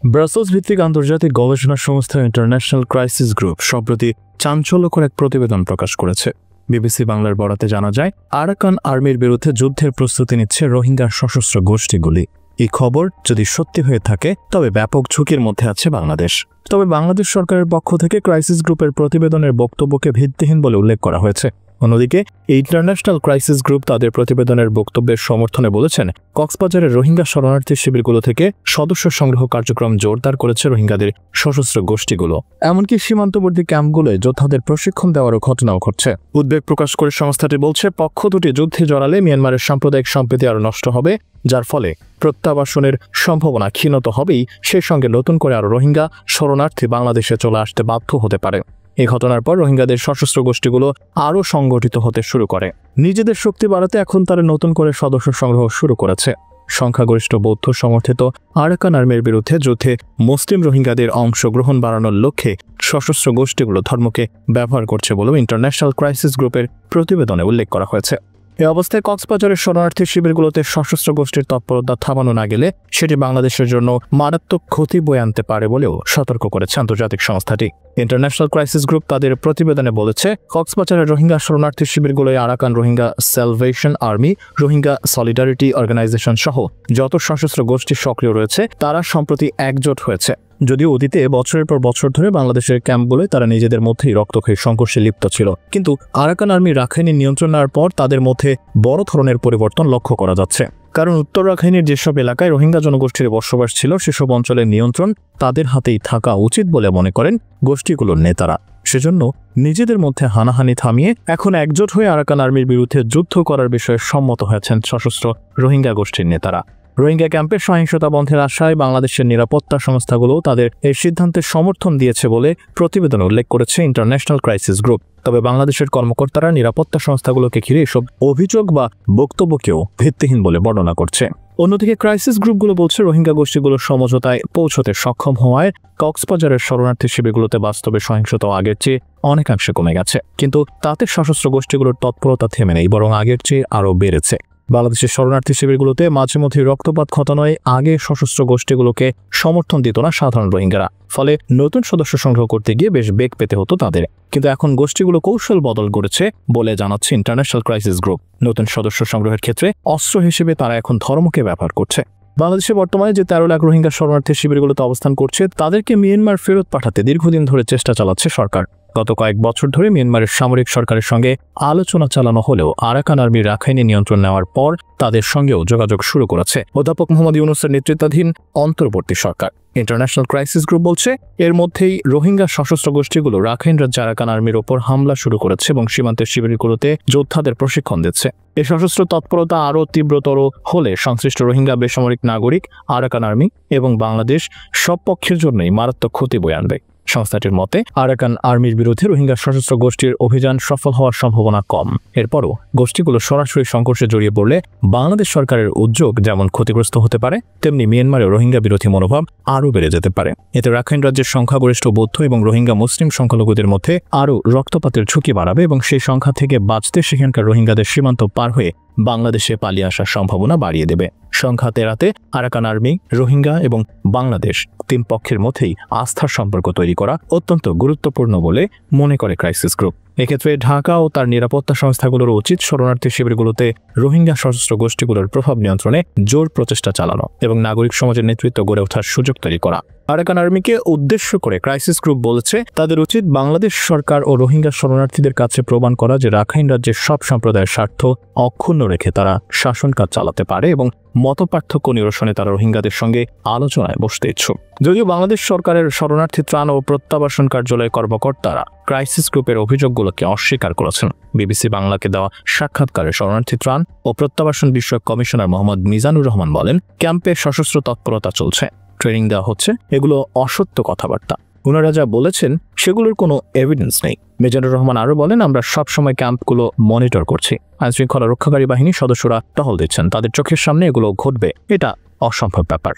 Brussels ভিত্তিক আন্তর্জাতিক গবেষণা সংস্থা ইন্টারন্যাশনাল ক্রাইসিস গ্রুপ সম্প্রতি চাঞ্চল্যকর এক প্রতিবেদন প্রকাশ করেছে। বিবিসি বাংলার বরাতে জানা যায়, আরাকান আর্মির বিরুদ্ধে যুদ্ধের প্রস্তুতি নিচ্ছে রোহিঙ্গার সশস্ত্র গোষ্ঠীগুলি। এই খবর যদি সত্যি হয়ে থাকে তবে ব্যাপক ঝুঁকির মধ্যে আছে বাংলাদেশ। তবে বাংলাদেশ সরকারের পক্ষ থেকে ক্রাইসিস গ্রুপের প্রতিবেদনের বক্তব্যকে ভিত্তিহীন বলে উল্লেখ করা হয়েছে। অন্যদিকে ইন্টারন্যাশনাল ক্রাইসিস গ্রুপ তাদের প্রতিবেদনের বক্তব্যের সমর্থনে বলেছেন, কক্সবাজারের রোহিঙ্গা শরণার্থী শিবিরগুলো থেকে সদস্য সংগ্রহ কার্যক্রম জোরদার করেছে রোহিঙ্গাদের সশস্ত্র গোষ্ঠীগুলো। এমনকি সীমান্তবর্তী ক্যাম্পগুলোয় যোদ্ধাদের প্রশিক্ষণ দেওয়ারও ঘটনাও ঘটছে। উদ্বেগ প্রকাশ করে সংস্থাটি বলছে, পক্ষ দুটি যুদ্ধে জড়ালে মিয়ানমারের সাম্প্রদায়িক সম্প্রীতি আরও নষ্ট হবে, যার ফলে প্রত্যাবাসনের সম্ভাবনা ক্ষীণত হবেই, সেই সঙ্গে নতুন করে আরও রোহিঙ্গা শরণার্থী বাংলাদেশে চলে আসতে বাধ্য হতে পারে। এই ঘটনার পর রোহিঙ্গাদের সশস্ত্র গোষ্ঠীগুলো আরও সংগঠিত হতে শুরু করে। নিজেদের শক্তি বাড়াতে এখন তারা নতুন করে সদস্য সংগ্রহ শুরু করেছে। সংখ্যাগরিষ্ঠ বৌদ্ধ সমর্থিত আরাকান আর্মির বিরুদ্ধে যুদ্ধে মুসলিম রোহিঙ্গাদের অংশগ্রহণ বাড়ানোর লক্ষ্যে সশস্ত্র গোষ্ঠীগুলো ধর্মকে ব্যবহার করছে বলেও ইন্টারন্যাশনাল ক্রাইসিস গ্রুপের প্রতিবেদনে উল্লেখ করা হয়েছে। এ অবস্থায় কক্সবাজারের শরণার্থী শিবিরগুলোতে সশস্ত্র গোষ্ঠীর তৎপরতা থামানো না গেলে সেটি বাংলাদেশের জন্য মারাত্মক ক্ষতি বয়ে আনতে পারে বলেও সতর্ক করেছে আন্তর্জাতিক সংস্থাটি। ইন্টারন্যাশনাল ক্রাইসিস গ্রুপ তাদের প্রতিবেদনে বলেছে, কক্সবাজারের রোহিঙ্গা শরণার্থী শিবিরগুলোয় Arakan Rohingya Salvation Army, Rohingya Solidarity Organisation সহ যত সশস্ত্র গোষ্ঠী সক্রিয় রয়েছে তারা সম্প্রতি একজোট হয়েছে। যদিও অতীতে বছরের পর বছর ধরে বাংলাদেশের ক্যাম্পগুলোয় তারা নিজেদের মধ্যেই রক্তক্ষয়ী সংঘর্ষে লিপ্ত ছিল, কিন্তু আরাকান আর্মি রাখাইনের নিয়ন্ত্রণ নেওয়ার পর তাদের মধ্যে বড় ধরনের পরিবর্তন লক্ষ্য করা যাচ্ছে। কারণ উত্তর রাখাইনের যেসব এলাকায় রোহিঙ্গা জনগোষ্ঠীর বসবাস ছিল সেসব অঞ্চলের নিয়ন্ত্রণ তাদের হাতেই থাকা উচিত বলে মনে করেন গোষ্ঠীগুলোর নেতারা। সেজন্য নিজেদের মধ্যে হানাহানি থামিয়ে এখন একজোট হয়ে আরাকান আর্মির বিরুদ্ধে যুদ্ধ করার বিষয়ে সম্মত হয়েছেন সশস্ত্র রোহিঙ্গা গোষ্ঠীর নেতারা। রোহিঙ্গা ক্যাম্পের সহিংসতা বন্ধের আশায় বাংলাদেশের নিরাপত্তা সংস্থাগুলো তাদের এই সিদ্ধান্তের সমর্থন দিয়েছে বলে প্রতিবেদনে উল্লেখ করেছে ইন্টারন্যাশনাল ক্রাইসিস গ্রুপ। তবে বাংলাদেশের কর্মকর্তারা নিরাপত্তা সংস্থাগুলোকে ঘিরে এসব অভিযোগ বা বক্তব্যকেও ভিত্তিহীন বলে বর্ণনা করছে। অন্যদিকে ক্রাইসিস গ্রুপগুলো বলছে, রোহিঙ্গা গোষ্ঠীগুলোর সমঝোতায় পৌঁছতে সক্ষম হওয়ায় কক্সবাজারের শরণার্থী শিবিরগুলোতে বাস্তবে সহিংসতা আগের চেয়ে অনেকাংশে কমে গেছে, কিন্তু তাতে সশস্ত্র গোষ্ঠীগুলোর তৎপরতা থেমে নেই, বরং আগের চেয়ে আরও বেড়েছে। বাংলাদেশের শরণার্থী শিবিরগুলোতে মাঝে মধ্যে রক্তপাত ঘটানোয় আগে সশস্ত্র গোষ্ঠীগুলোকে সমর্থন দিত না সাধারণ রোহিঙ্গারা, ফলে নতুন সদস্য সংগ্রহ করতে গিয়ে বেশ বেগ পেতে হতো তাদের। কিন্তু এখন গোষ্ঠীগুলো কৌশল বদল করেছে বলে জানাচ্ছে ইন্টারন্যাশনাল ক্রাইসিস গ্রুপ। নতুন সদস্য সংগ্রহের ক্ষেত্রে অস্ত্র হিসেবে তারা এখন ধর্মকে ব্যবহার করছে। বাংলাদেশে বর্তমানে যে 13 লাখ রোহিঙ্গা শরণার্থী শিবিরগুলোতে অবস্থান করছে তাদেরকে মিয়ানমার ফেরত পাঠাতে দীর্ঘদিন ধরে চেষ্টা চালাচ্ছে সরকার। গত কয়েক বছর ধরে মিয়ানমারের সামরিক সরকারের সঙ্গে আলোচনা চালানো হলেও আরাকান আর্মি রাখাইনে নিয়ন্ত্রণ নেওয়ার পর তাদের সঙ্গেও যোগাযোগ শুরু করেছে অধ্যাপক মোহাম্মদ ইউনূসের নেতৃত্বাধীন অন্তর্বর্তী সরকার। ইন্টারন্যাশনাল ক্রাইসিস গ্রুপ বলছে, এর মধ্যেই রোহিঙ্গা সশস্ত্র গোষ্ঠীগুলো রাখাইন রাজ্যে আরাকান আর্মির ওপর হামলা শুরু করেছে এবং সীমান্তের শিবিরগুলোতে যোদ্ধাদের প্রশিক্ষণ দিচ্ছে। এই সশস্ত্র তৎপরতা আরও তীব্রতর হলে সংশ্লিষ্ট রোহিঙ্গা বেসামরিক নাগরিক, আরাকান আর্মি এবং বাংলাদেশ সব পক্ষের জন্যই মারাত্মক ক্ষতি বয়ে আনবে। সংস্থাটির মতে, আরাকান আর্মির বিরুদ্ধে রোহিঙ্গা সশস্ত্র গোষ্ঠীর অভিযান সফল হওয়ার সম্ভাবনা কম। এরপরও গোষ্ঠীগুলো সরাসরি সংঘর্ষে জড়িয়ে পড়লে বাংলাদেশ সরকারের উদ্যোগ যেমন ক্ষতিগ্রস্ত হতে পারে, তেমনি মিয়ানমারের রোহিঙ্গা বিরোধী মনোভাব আরও বেড়ে যেতে পারে। এতে রাখাইন রাজ্যের সংখ্যাগরিষ্ঠ বৌদ্ধ এবং রোহিঙ্গা মুসলিম সংখ্যালঘুদের মধ্যে আরও রক্তপাতের ঝুঁকি বাড়াবে এবং সেই সংখ্যা থেকে বাঁচতে সেখানকার রোহিঙ্গাদের সীমান্ত পার হয়ে বাংলাদেশে পালিয়ে আসার সম্ভাবনা বাড়িয়ে দেবে। সংখ্যা এড়াতে আরাকান আর্মি, রোহিঙ্গা এবং বাংলাদেশ তিন পক্ষের মধ্যেই আস্থার সম্পর্ক তৈরি করা অত্যন্ত গুরুত্বপূর্ণ বলে মনে করে ক্রাইসিস গ্রুপ। এক্ষেত্রে ঢাকা ও তার নিরাপত্তা সংস্থাগুলোর উচিত শরণার্থী শিবিরগুলোতে রোহিঙ্গা সশস্ত্র গোষ্ঠীগুলোর প্রভাব নিয়ন্ত্রণে জোর প্রচেষ্টা চালানো এবং নাগরিক সমাজের নেতৃত্ব গড়ে ওঠার সুযোগ তৈরি করা। আরাকান আর্মিকে উদ্দেশ্য করে ক্রাইসিস গ্রুপ বলেছে, তাদের উচিত বাংলাদেশ সরকার ও রোহিঙ্গা শরণার্থীদের কাছে প্রমাণ করা যে রাখাইন রাজ্যের সব সম্প্রদায়ের স্বার্থ অক্ষুণ্ণ রেখে তারা শাসন কাজ চালাতে পারে এবং মতপার্থক্য নিরসনে তারা রোহিঙ্গাদের সঙ্গে আলোচনায় বসতে ইচ্ছুক। যদিও বাংলাদেশ সরকারের শরণার্থী ত্রাণ ও প্রত্যাবাসন কার্যালয়ের কর্মকর্তারা ক্রাইসিস গ্রুপের অভিযোগগুলোকে অস্বীকার করেছেন। বিবিসি বাংলাকে দেওয়া সাক্ষাৎকারে শরণার্থী ত্রাণ ও প্রত্যাবাসন বিষয়ক কমিশনার মোহাম্মদ মিজানুর রহমান বলেন, ক্যাম্পে সশস্ত্র তৎপরতা চলছে, ট্রেনিং দেওয়া হচ্ছে, এগুলো অসত্য কথাবার্তা। ওনারা যা বলেছেন সেগুলোর কোনো এভিডেন্স নেই। মিজানুর রহমান আরও বলেন, আমরা সবসময় ক্যাম্পগুলো মনিটর করছি। আইনশৃঙ্খলা রক্ষাকারী বাহিনীর সদস্যরা টহল দিচ্ছেন, তাদের চোখের সামনে এগুলো ঘটবে, এটা অসম্ভব ব্যাপার।